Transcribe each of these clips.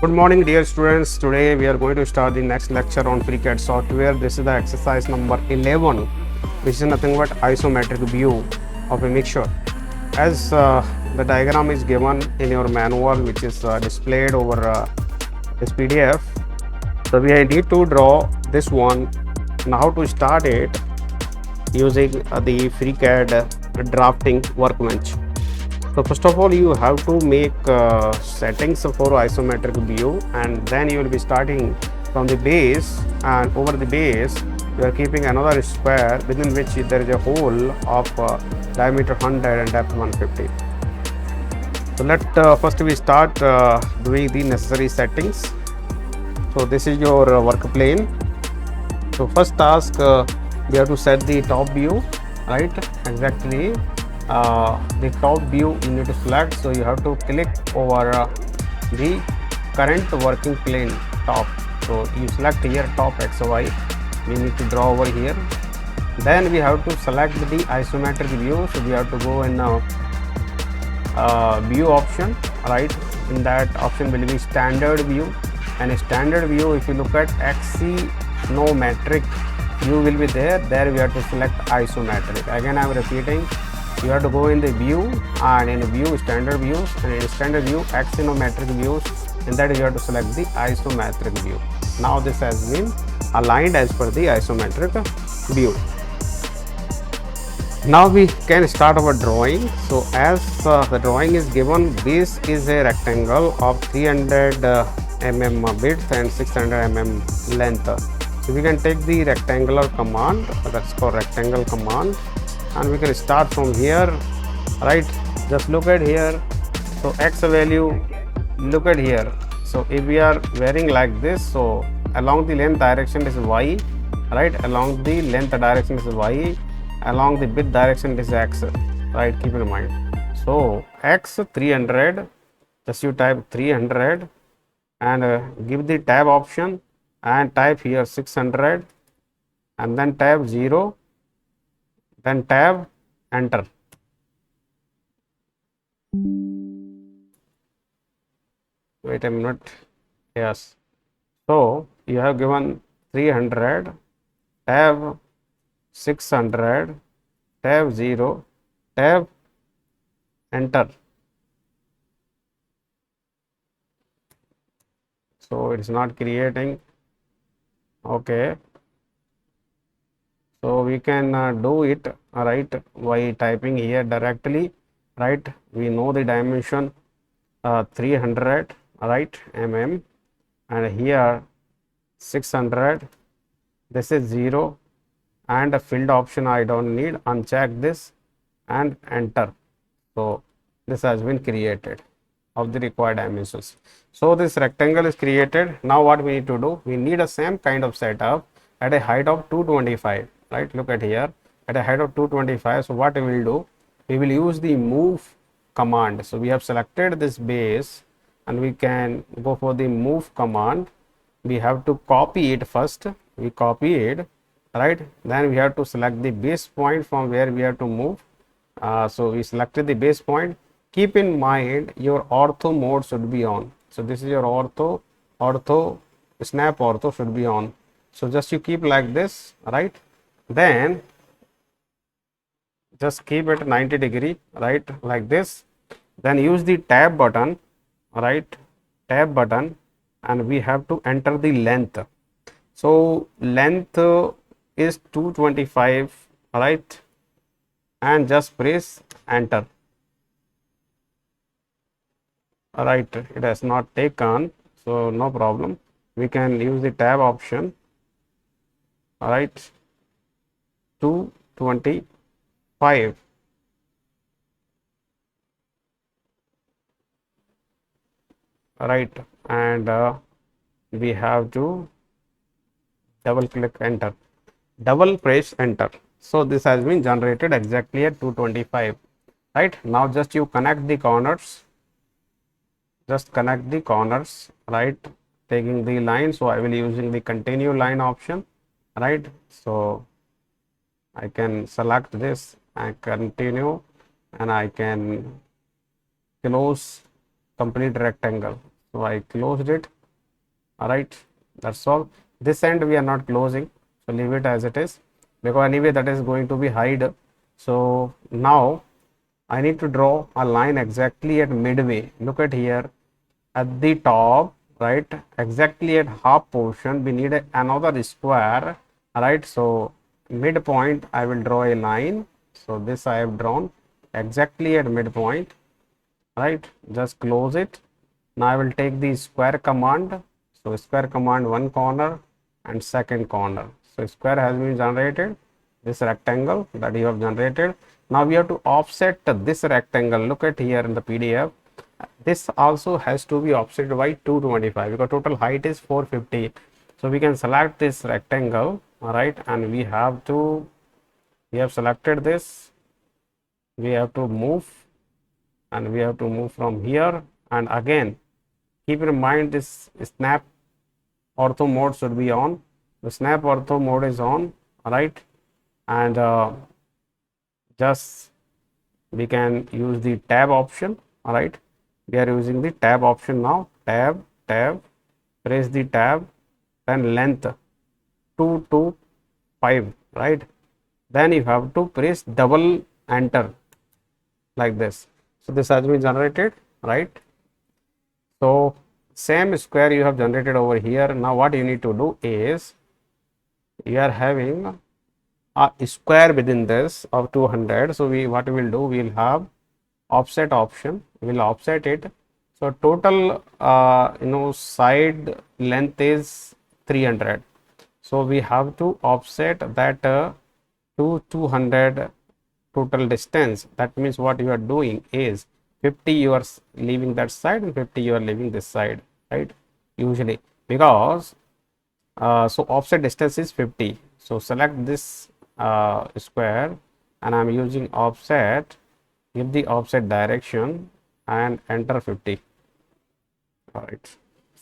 Good morning, dear students. Today we are going to start the next lecture on FreeCAD software. This is the exercise number 11, which is nothing but isometric view of a mixture. As the diagram is given in your manual, which is displayed over this PDF. So we need to draw this one. Now how to start it using the FreeCAD drafting workbench. So first of all, you have to make settings for isometric view, and then you will be starting from the base, and over the base you are keeping another square within which there is a hole of diameter 100 and depth 150. So let first we start doing the necessary settings. So this is your work plane. So first task, we have to set the top view, right? Exactly. The top view you need to select, so you have to click over the current working plane top. So you select here top XY, we need to draw over here. Then we have to select the isometric view, so we have to go in view option, right? In that option will be standard view, and a standard view, if you look at Isometric view will be there we have to select isometric. Again I am repeating, you have to go in the view, and in view standard views, and in standard view axonometric views, and that you have to select the isometric view. Now this has been aligned as per the isometric view. Now we can start our drawing. So as the drawing is given, this is a rectangle of 300 mm width and 600 mm length. So we can take the rectangular command, that's called rectangle command, and we can start from here, right? Just look at here. So x value, look at here. So if we are varying like this, so along the length direction is y, right? Along the length direction is y, along the width direction is x, right? Keep in mind. So x 300, just you type 300 and give the tab option and type here 600 and then tab 0, then tab enter. Wait a minute. Yes. So you have given 300, tab 600, tab 0, tab enter. So it is not creating. Okay. So we can do it, right, by typing here directly, right? We know the dimension 300, right, mm, and here 600, this is 0, and a field option I don't need, uncheck this and enter. So this has been created of the required dimensions. So this rectangle is created. Now what we need to do, we need a same kind of setup at a height of 225, right? Look at here, at a height of 225. So what we will do, we will use the move command. So we have selected this base and we can go for the move command. We have to copy it first, we copy it, right? Then we have to select the base point from where we have to move. So we selected the base point. Keep in mind your ortho mode should be on. So this is your ortho, snap ortho should be on. So just you keep like this, right? Then just keep it 90 degree, right, like this. Then use the tab button, right, tab button, and we have to enter the length. So length is 225, right, and just press enter. Right, it has not taken, so no problem, we can use the tab option, right, 225, right, and we have to double click enter, double press enter. So this has been generated exactly at 225, right? Now just you connect the corners, just connect the corners, right, taking the line. So I will using the continue line option, right? So I can select this and continue, and I can close complete rectangle. So I closed it All right, that's all. This end we are not closing, so leave it as it is, because anyway that is going to be hide. So now I need to draw a line exactly at midway. Look at here at the top, right? Exactly at half portion, we need another square, right? So midpoint, I will draw a line. So this I have drawn exactly at midpoint, right? Just close it. Now I will take the square command. So square command one corner and second corner. So square has been generated, this rectangle that you have generated. Now we have to offset this rectangle. Look at here in the PDF. This also has to be offset by 225 because total height is 450. So we can select this rectangle, all right, and we have selected this. We have to move, and we have to move from here, and again keep in mind this snap ortho mode should be on. The snap ortho mode is on, all right, and just we can use the tab option. All right, we are using the tab option now. Tab, press the tab, then length 2 to 5, right? Then you have to press double enter like this. So this has been generated, right? So same square you have generated over here. Now what you need to do is you are having a square within this of 200. So what we will do, we will have offset option. We will offset it. So total side length is 300. So we have to offset that to 200 total distance. That means what you are doing is 50 you are leaving that side and 50 you are leaving this side, right? Usually because so offset distance is 50. So select this square, and I'm using offset. Give the offset direction and enter 50. All right.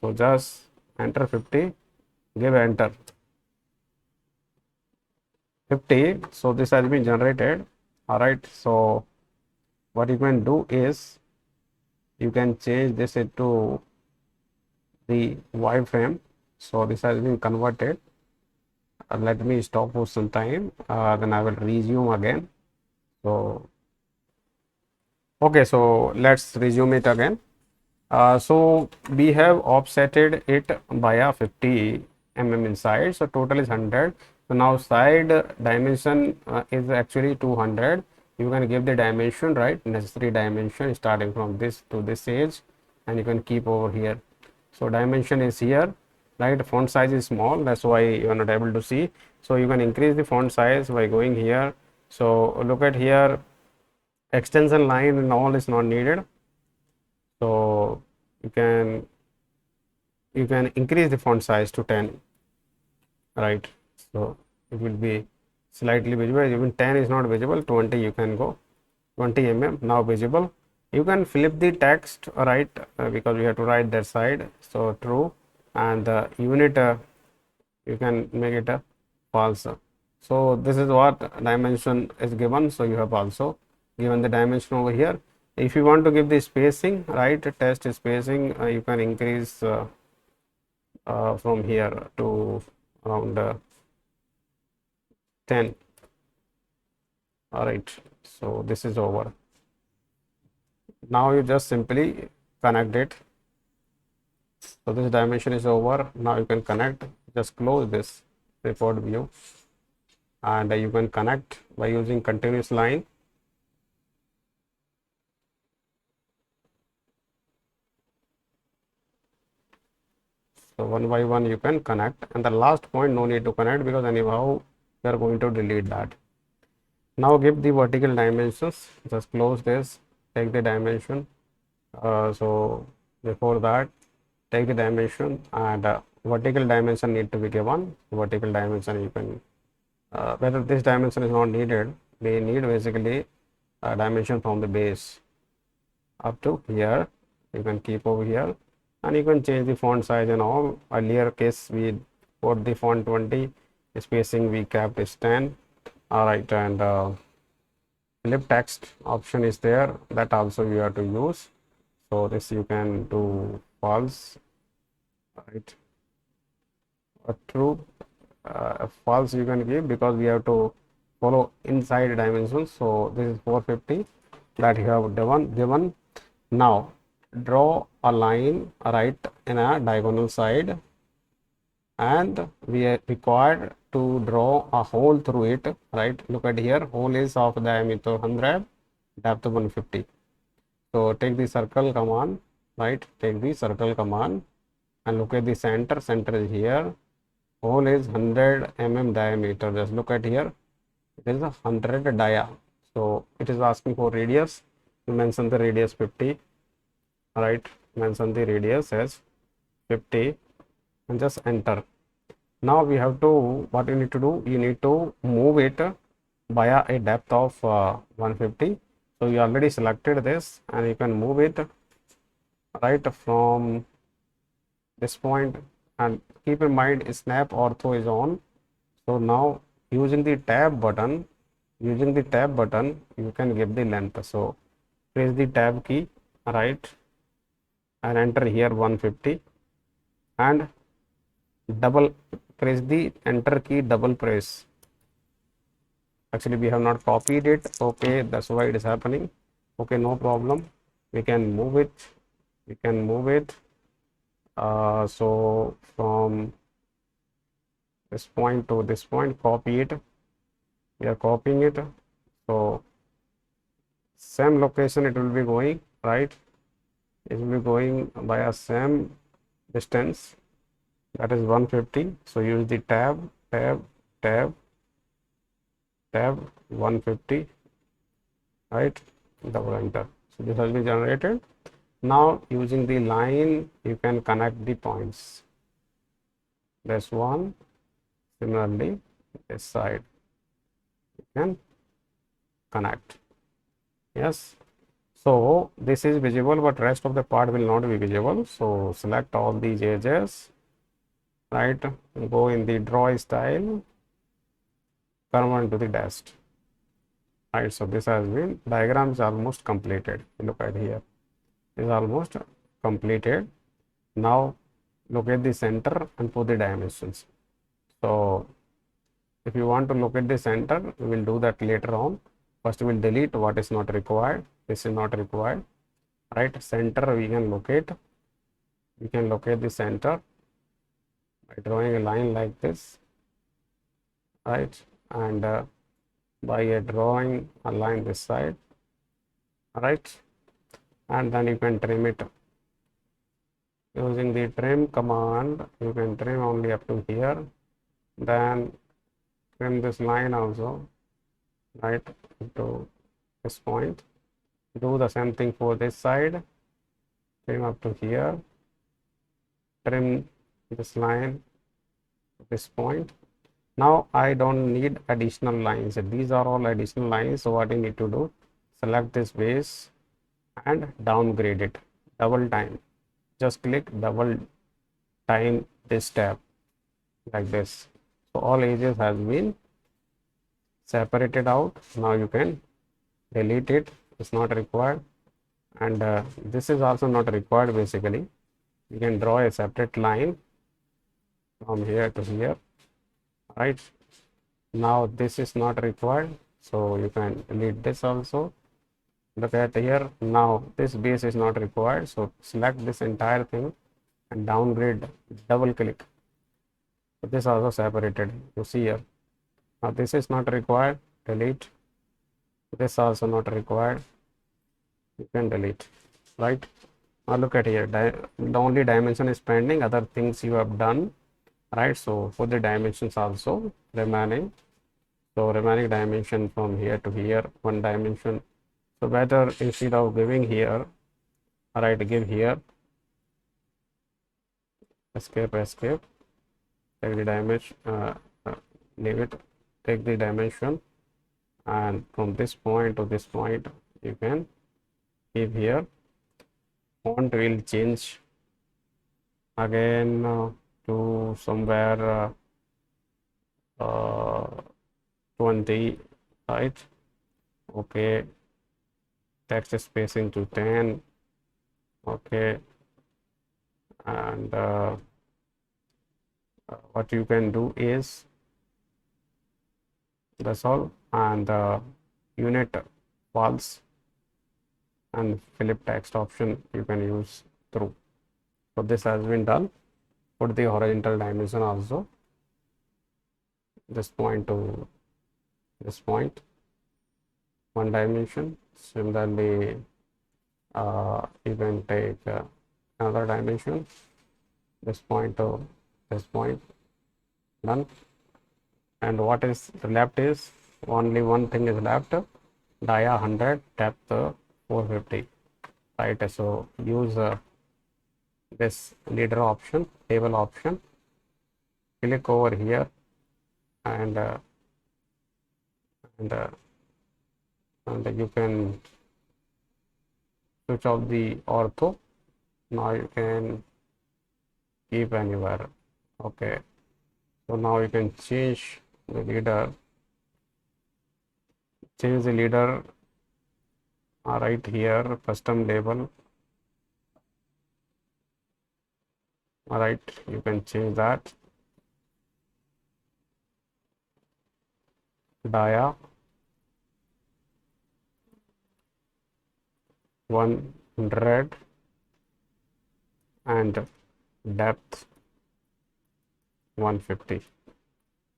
So just enter 50. Give enter 50. So this has been generated. All right. So what you can do is you can change this into the wireframe. So this has been converted. Let me stop for some time, then I will resume again. So okay, so let's resume it again. So we have offsetted it by a 50 inside, so total is 100. So now side dimension is actually 200. You can give the dimension, right, necessary dimension starting from this to this edge, and you can keep over here. So dimension is here, right? Font size is small, that's why you are not able to see. So you can increase the font size by going here. So look at here, extension line and all is not needed. So you can increase the font size to 10, right? So it will be slightly visible. Even 10 is not visible, 20 you can go, 20 now visible. You can flip the text, right, because we have to write that side. So true, and the unit you can make it a false. So this is what dimension is given. So you have also given the dimension over here. If you want to give the spacing, right, test spacing, you can increase from here to around 10. All right, so this is over. Now you just simply connect it. So this dimension is over. Now you can connect. Just close this report view, and you can connect by using continuous line. So one by one you can connect, and the last point no need to connect because anyhow you are going to delete that. Now give the vertical dimensions. Just close this, take the dimension. So before that, take the dimension, and vertical dimension need to be given. Vertical dimension you can whether this dimension is not needed, we need basically a dimension from the base up to here. You can keep over here, and you can change the font size and all. Earlier case we put the font 20, spacing we kept is 10. All right, and flip text option is there, that also you have to use. So this you can do false, right? a true, false you can give, because we have to follow inside dimensions. So this is 450 that you have given. Now draw a line right in a diagonal side, and we are required to draw a hole through it, right? Look at here, hole is of diameter 100, depth 150. So take the circle command, right? Take the circle command and look at the center. Center is here. Hole is 100 mm diameter. Just look at here. It is a 100 dia. So it is asking for radius. You mention the radius 50, right? Mention the radius as 50 and just enter. Now we have to, what you need to do, you need to move it via a depth of 150. So you already selected this, and you can move it right from this point, and keep in mind snap ortho is on. So now using the tab button, you can give the length. So press the tab key, right, and enter here 150, and double press the enter key, double press. Actually we have not copied it. Okay, that's why it is happening. Okay, no problem, we can move it, so from this point to this point, copy it. We are copying it. So same location it will be going, right? It will be going by a same distance, that is 150. So use the tab 150, right? Double enter. So this has been generated. Now using the line you can connect the points. This one, similarly this side you can connect. Yes. So this is visible, but rest of the part will not be visible. So select all these edges, right? Go in the draw style, convert to the dashed, right? So this has been, diagram is almost completed. Look at here, it is almost completed. Now locate the center and put the dimensions. So if you want to locate the center, we will do that later on. First we will delete what is not required. This is not required, right? Center we can locate the center by drawing a line like this, right? And by drawing a line this side, right? And then you can trim it using the trim command. You can trim only up to here, then trim this line also, right, to this point. Do the same thing for this side, trim up to here, trim this line to this point. Now I don't need additional lines. These are all additional lines. So what you need to do, select this base and downgrade it double time. Just click double time this tab like this. So all edges has been separated out. Now you can delete it, it's not required. And this is also not required. Basically you can draw a separate line from here to here, right? Now this is not required, so you can delete this also. Look at here, now this base is not required, so select this entire thing and downgrade, double click. So this also separated, you see here. Now this is not required, delete. This also not required, you can delete, right? Now look at here, the only dimension is pending, other things you have done, right? So for the dimensions also remaining, so remaining dimension from here to here, one dimension. So better instead of giving here, right, give here, escape, take the dimension, leave it, take the dimension, and from this point to this point you can give here. Font will change again to somewhere 20, right? Okay, text spacing to 10, okay, and what you can do is that's all, and the unit false and flip text option you can use through. So this has been done. Put the horizontal dimension also, this point to this point, one dimension. Similarly, you can take another dimension, this point to this point, done. And what is left is only one thing is left, dia 100, depth 450, right? So use this leader option, table option, click over here, and and, uh, and you can switch off the ortho. Now you can keep anywhere. Okay, so now you can change the leader, right here, custom label. All right, you can change that, dia 100 and depth 150.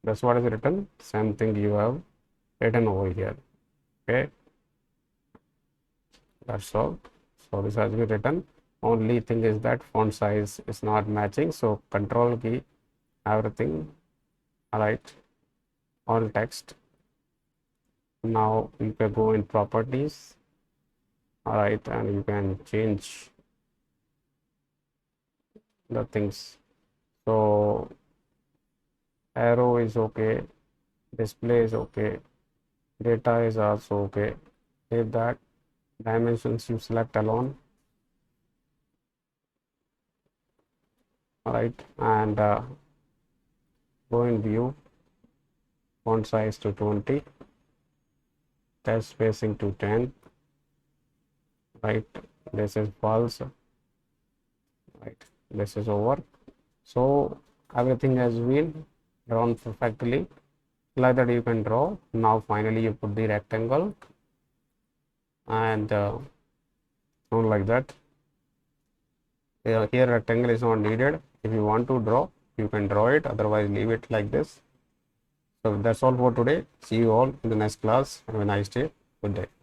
That's what is written. Same thing you have written over here. Okay, that's all. So this has been written. Only thing is that font size is not matching. So control key, everything. All right, all text. Now you can go in properties. All right, and you can change the things. So arrow is okay, display is okay, data is also okay. Save that. Dimensions you select alone. All right, and go in view, font size to 20, text spacing to 10. Right, this is false. Right, this is over. So everything has been drawn perfectly. Like that you can draw. Now finally you put the rectangle, and like that. Here rectangle is not needed. If you want to draw, you can draw it, otherwise leave it like this. So that's all for today. See you all in the next class. Have a nice day. Good day.